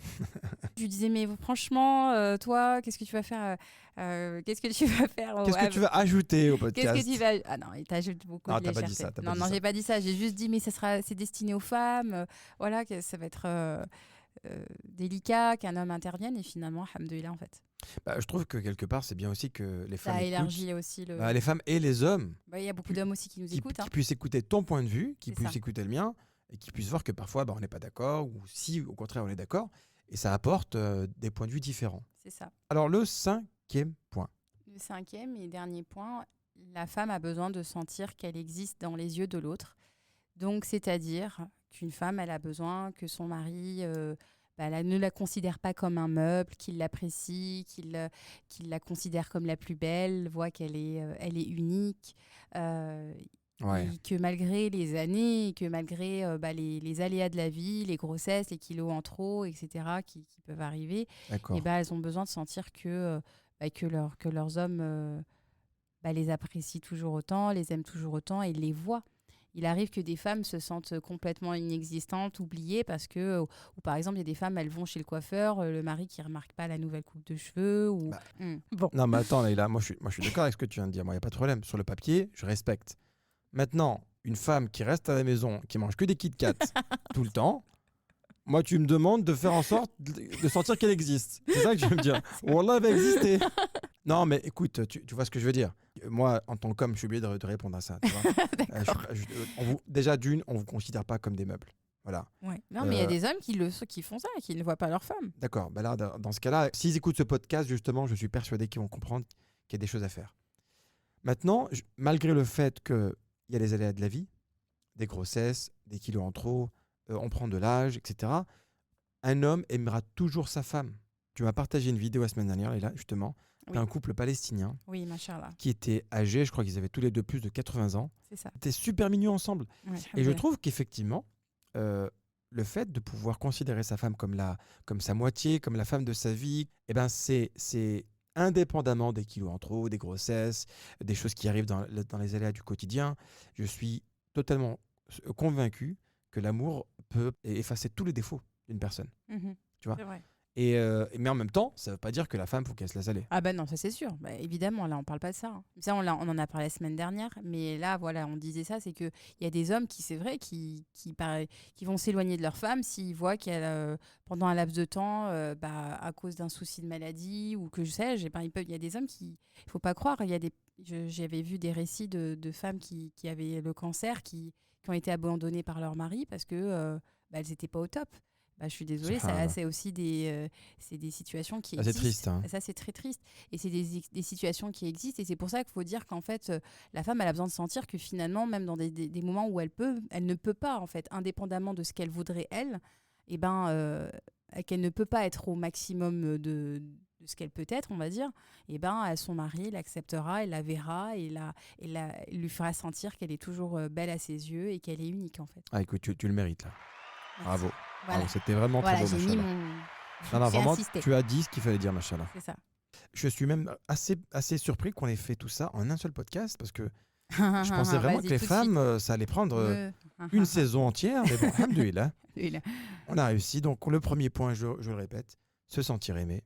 Je lui disais, mais franchement, toi, qu'est-ce que tu vas faire Qu'est-ce que tu vas faire Qu'est-ce que tu veux ajouter au podcast? Qu'est-ce que tu vas... Ah non, il t'ajoute beaucoup Non, de t'as pas dit légèreté. ça, t'as pas Non, dit non, ça. j'ai pas dit ça. J'ai juste dit, mais c'est destiné aux femmes. Voilà, que ça va être délicat qu'un homme intervienne. Et finalement, alhamdoulilah, en fait. Bah, je trouve que quelque part, c'est bien aussi que les Ça femmes a écoutent. élargi aussi le... Bah, les femmes et les hommes Bah, il y a beaucoup d'hommes aussi qui nous qui écoutent. Hein. puissent écouter ton point de vue, qui C'est puissent ça. écouter le mien, et qui puissent voir que parfois, bah, on n'est pas d'accord, ou si, au contraire, on est d'accord. Et ça apporte des points de vue différents. C'est ça. Alors, le 5e point. Le 5e et dernier point, la femme a besoin de sentir qu'elle existe dans les yeux de l'autre. Donc, c'est-à-dire qu'une femme, elle a besoin que son mari elle ne la considère pas comme un meuble, qu'il l'apprécie, qu'il la considère comme la plus belle, voit qu'elle elle est unique. Ouais. Et que malgré les années, que malgré les aléas de la vie, les grossesses, les kilos en trop, etc., qui peuvent arriver, D'accord. et elles ont besoin de sentir que leurs hommes les apprécient toujours autant, les aiment toujours autant et les voient. Il arrive que des femmes se sentent complètement inexistantes, oubliées, parce que, ou par exemple, il y a des femmes, elles vont chez le coiffeur, le mari qui ne remarque pas la nouvelle coupe de cheveux. Ou... Bah. Bon. Non, mais attends, Leïla, moi je suis d'accord avec ce que tu viens de dire. Moi, il n'y a pas de problème. Sur le papier, je respecte. Maintenant, une femme qui reste à la maison, qui mange que des Kit Kat tout le temps, moi, tu me demandes de faire en sorte de sentir qu'elle existe. C'est ça que je veux me dire. Wallah, elle va exister. Non, mais écoute, tu vois ce que je veux dire. Moi, en tant qu'homme, je suis obligé de répondre à ça. Tu vois. D'accord. Déjà, d'une, on ne vous considère pas comme des meubles. Voilà. Ouais. Non, mais il y a Euh, des hommes qui font ça, qui ne voient pas leur femme. D'accord. Bah là, dans ce cas-là, s'ils écoutent ce podcast, justement, je suis persuadé qu'ils vont comprendre qu'il y a des choses à faire. Maintenant, malgré le fait qu'il y a les aléas de la vie, des grossesses, des kilos en trop, on prend de l'âge, etc., un homme aimera toujours sa femme. Tu m'as partagé une vidéo la semaine dernière, et là, justement, Oui. d'un couple palestinien Oui, machallah. qui était âgé, je crois qu'ils avaient tous les deux plus de 80 ans. C'est ça. Ils étaient super mignons ensemble. Ouais, Et je alhamdoulilah. trouve qu'effectivement, le fait de pouvoir considérer sa femme comme sa moitié, comme la femme de sa vie, eh ben c'est indépendamment des kilos en trop, des grossesses, des choses qui arrivent dans les aléas du quotidien. Je suis totalement convaincu que l'amour peut effacer tous les défauts d'une personne. Mhm. Tu vois. C'est vrai. Mais en même temps, ça ne veut pas dire que la femme, faut qu'elle se laisse aller. Ah ben non, ça c'est sûr. Bah, évidemment, là on parle pas de ça. Hein. Ça on en a parlé la semaine dernière, mais là voilà, on disait ça, c'est que il y a des hommes qui c'est vrai qui vont s'éloigner de leur femme s'ils voient qu'elle pendant un laps de temps, à cause d'un souci de maladie ou que je sais, il y a des hommes qui, il faut pas croire, il y a j'avais vu des récits de femmes qui avaient le cancer, qui ont été abandonnées par leur mari parce que elles étaient pas au top. Bah, je suis désolée, Subhanallah. c'est aussi c'est des situations qui Ah, c'est existent. triste, hein. Ça, c'est très triste. Et c'est des situations qui existent. Et c'est pour ça qu'il faut dire qu'en fait, la femme, elle a besoin de sentir que finalement, même dans des moments où elle ne peut pas, en fait, indépendamment de ce qu'elle voudrait, elle, qu'elle ne peut pas être au maximum de ce qu'elle peut être, on va dire, son mari l'acceptera, elle la verra et il lui fera sentir qu'elle est toujours belle à ses yeux et qu'elle est unique, en fait. Ah, écoute, tu le mérites là. Merci. Bravo. Voilà. Bravo, c'était vraiment Voilà, très beau, j'ai mis machallah. mon... Non, non, J'ai vraiment, insisté. tu as dit ce qu'il fallait dire, machallah. C'est ça. Je suis même assez surpris qu'on ait fait tout ça en un seul podcast parce que je pensais vraiment Vas-y, que les tout de femmes, ça allait prendre une saison entière. Mais bon, alhamdoulilah, suite. on a réussi. Donc, le premier point, je le répète, se sentir aimé,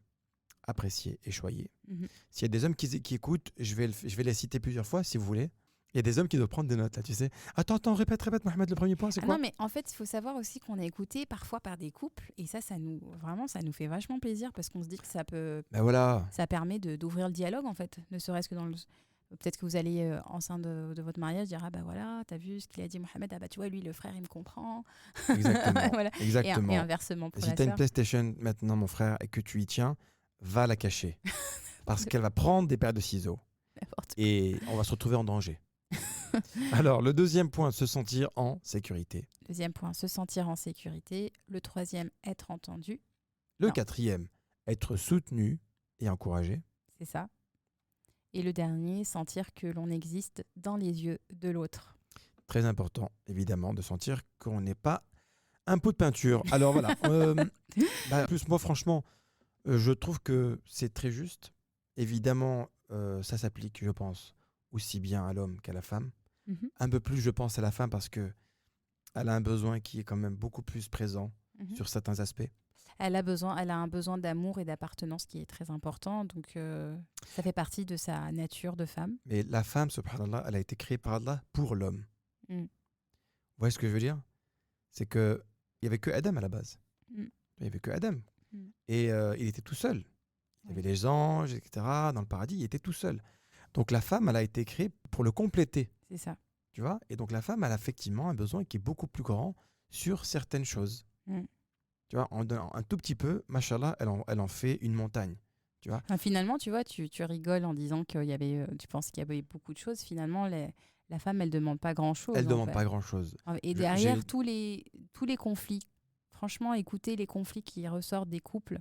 apprécié et choyé. Mhm. S'il y a des hommes qui écoutent, je vais les citer plusieurs fois si vous voulez. Il y a des hommes qui doivent prendre des notes, là, tu sais. Attends, répète, Mohamed, le premier point, c'est quoi? Non, mais en fait, il faut savoir aussi qu'on est écouté parfois par des couples et ça nous fait vachement plaisir parce qu'on se dit que Ben voilà. ça permet d'ouvrir le dialogue en fait, ne serait-ce que dans le... Peut-être que vous allez enceinte de votre mariage dire ah bah voilà, t'as vu ce qu'il a dit Mohamed, ah bah tu vois lui le frère il me comprend. Exactement. Voilà. Exactement. Et inversement pour Si la tu as une sœur. PlayStation maintenant, mon frère, et que tu y tiens, va la cacher. Parce qu'elle va prendre des paires de ciseaux. N'importe Et on va se retrouver en danger. Alors, le deuxième point, se sentir en sécurité. Deuxième point, se sentir en sécurité. Le troisième, être entendu. Le Non. quatrième, être soutenu et encouragé. C'est ça. Et le dernier, sentir que l'on existe dans les yeux de l'autre. Très important, évidemment, de sentir qu'on n'est pas un pot de peinture. Alors voilà. Plus moi, franchement, je trouve que c'est très juste. Évidemment, ça s'applique, je pense, aussi bien à l'homme qu'à la femme. Mhm, Un peu plus, je pense, à la femme parce que elle a un besoin qui est quand même beaucoup plus présent mhm. sur certains aspects. Elle a un besoin d'amour et d'appartenance qui est très important. Donc, ça fait partie de sa nature de femme. Mais la femme, subhanallah, elle a été créée par Allah pour l'homme. Mm. Vous voyez ce que je veux dire? C'est qu'il n'y avait que Adam à la base. Mm. Il n'y avait que Adam. Mm. Et il était tout seul. Il y avait les anges, etc. Dans le paradis, il était tout seul. Donc la femme, elle a été créée pour le compléter. C'est ça. Tu vois? Et donc la femme, elle a effectivement un besoin qui est beaucoup plus grand sur certaines choses. Mm. Tu vois, en donnant un tout petit peu, machallah, elle en fait une montagne. Tu vois? Enfin, finalement, tu vois, tu rigoles en disant qu'il y avait, tu penses qu'il y avait beaucoup de choses. Finalement, la femme, elle demande pas grand-chose. Elle ne en demande fait. pas grand-chose. Et derrière tous les conflits, franchement, écoutez les conflits qui ressortent des couples.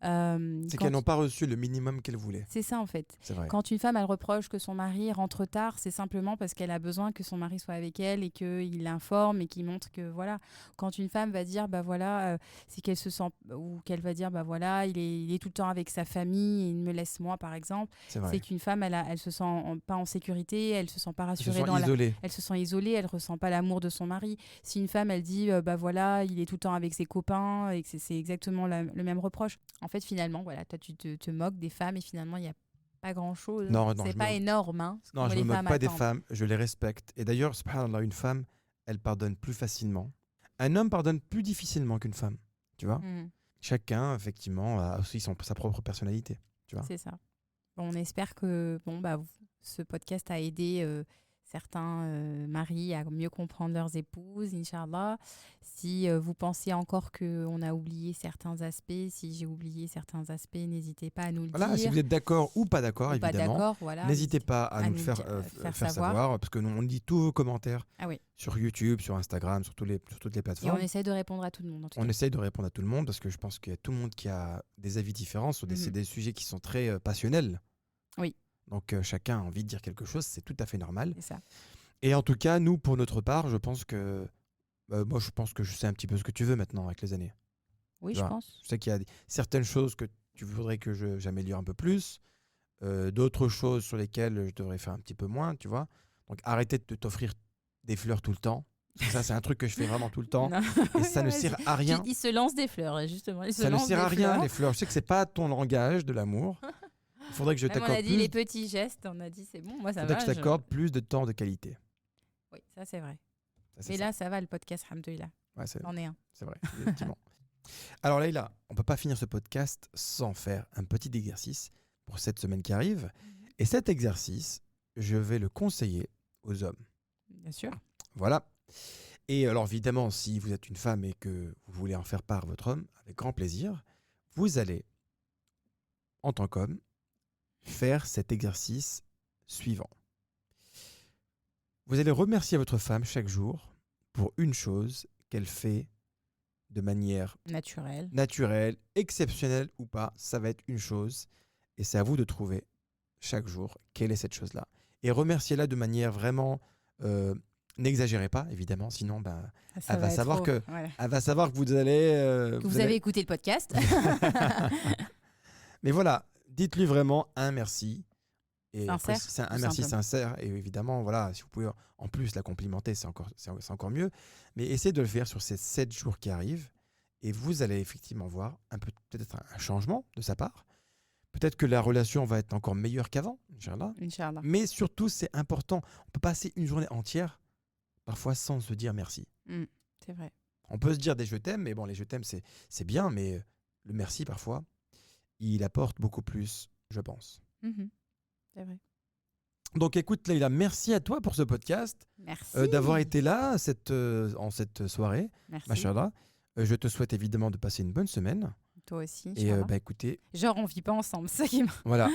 C'est qu'elles n'ont pas reçu le minimum qu'elles voulaient. C'est ça en fait. C'est vrai. Quand une femme elle reproche que son mari rentre tard, c'est simplement parce qu'elle a besoin que son mari soit avec elle et qu'il l'informe et qu'il montre que voilà. Quand une femme va dire bah voilà, c'est qu'elle se sent ou qu'elle va dire bah voilà, il est tout le temps avec sa famille et il me laisse moi par exemple. C'est qu'une femme elle se sent pas en sécurité, elle se sent pas rassurée elle se sent isolée, elle ressent pas l'amour de son mari. Si une femme elle dit bah voilà, il est tout le temps avec ses copains et que c'est exactement le même reproche. En fait, finalement, voilà, toi, tu te moques des femmes et finalement, il n'y a pas grand-chose. Non, c'est pas énorme. Hein, non, je ne me moque pas des femmes, je les respecte. Et d'ailleurs, subhanallah, une femme, elle pardonne plus facilement. Un homme pardonne plus difficilement qu'une femme, tu vois. Chacun, effectivement, a aussi sa propre personnalité, tu vois. C'est ça. On espère que ce podcast a aidé certains maris à mieux comprendre leurs épouses, Inch'Allah. Si vous pensez encore qu'on a oublié certains aspects, si j'ai oublié certains aspects, n'hésitez pas à nous le Voilà, si dire. vous êtes d'accord ou pas d'accord, Ou pas évidemment, d'accord, voilà. n'hésitez pas à nous le le faire, dire, faire savoir, parce que nous, on lit tous vos commentaires Ah oui. sur YouTube, sur Instagram, sur toutes les Et on plateformes. essaie de répondre à tout le monde, en tout On cas. essaye de répondre à tout le monde, parce que je pense qu'il y a tout le monde qui a des avis différents sur c'est des sujets qui sont très passionnels. Oui. Donc chacun a envie de dire quelque chose, c'est tout à fait normal. C'est ça. Et en tout cas, nous, pour notre part, je pense que moi, je pense que je sais un petit peu ce que tu veux maintenant avec les années. Oui, Tu je vois, pense. Je sais qu'il y a certaines choses que tu voudrais que j'améliore un peu plus, d'autres choses sur lesquelles je devrais faire un petit peu moins, tu vois. Donc arrêtez de t'offrir des fleurs tout le temps. Ça, c'est un truc que je fais vraiment tout le temps. Non. Et ça ne sert à rien. Il se lance des fleurs, justement. Ça ne sert à rien, les fleurs. Je sais que c'est pas ton langage de l'amour. Il faudrait que je Même on t'accorde a dit plus. les petits gestes, on a dit c'est bon, moi ça Faudrait va. que je t'accorde plus de temps de qualité. Oui, ça c'est vrai. Ça, c'est Mais ça. là, ça va, le podcast, alhamdoulilah. Ouais, c'est C'en est un. vrai, effectivement. Alors Leïla, on peut pas finir ce podcast sans faire un petit exercice pour cette semaine qui arrive. Et cet exercice, je vais le conseiller aux hommes. Bien sûr. Voilà. Et alors évidemment, si vous êtes une femme et que vous voulez en faire part à votre homme, avec grand plaisir, vous allez, en tant qu'homme, faire cet exercice suivant. Vous allez remercier votre femme chaque jour pour une chose qu'elle fait de manière Naturel. naturelle, exceptionnelle ou pas. Ça va être une chose et c'est à vous de trouver chaque jour quelle est cette chose-là. Et remerciez-la de manière vraiment... n'exagérez pas, évidemment, sinon elle va savoir que elle va savoir que vous allez... que vous avez écouté le podcast. Mais voilà, dites-lui vraiment un merci. Et Sincère, après, c'est un tout merci simplement. sincère. Et évidemment, voilà, si vous pouvez en plus la complimenter, c'est encore mieux. Mais essayez de le faire sur ces 7 jours qui arrivent. Et vous allez effectivement voir peut-être un changement de sa part. Peut-être que la relation va être encore meilleure qu'avant, Inch'Allah. Inch'Allah. Mais surtout, c'est important. On peut passer une journée entière, parfois, sans se dire merci. C'est vrai. On peut se dire des je t'aime, mais bon, les je t'aime, c'est bien. Mais le merci, parfois, il apporte beaucoup plus, je pense. C'est vrai. Donc écoute Leïla, merci à toi pour ce podcast, Merci. d'avoir été là en cette soirée, Merci. machallah. Je te souhaite évidemment de passer une bonne semaine. Toi aussi. Et Inch'Allah. écoutez, Genre, on vit pas ensemble, c'est ça qui m'a. voilà.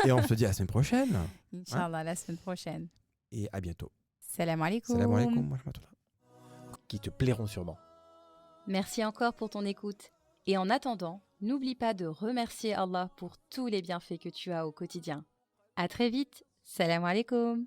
Et on se dit à la semaine prochaine. Inch'Allah, la semaine prochaine. Et à bientôt. Salam alaikum. Salam alaikum wa rahmatullah. Qui te plairont sûrement. Merci encore pour ton écoute. Et en attendant, n'oublie pas de remercier Allah pour tous les bienfaits que tu as au quotidien. À très vite. Salam alaikum.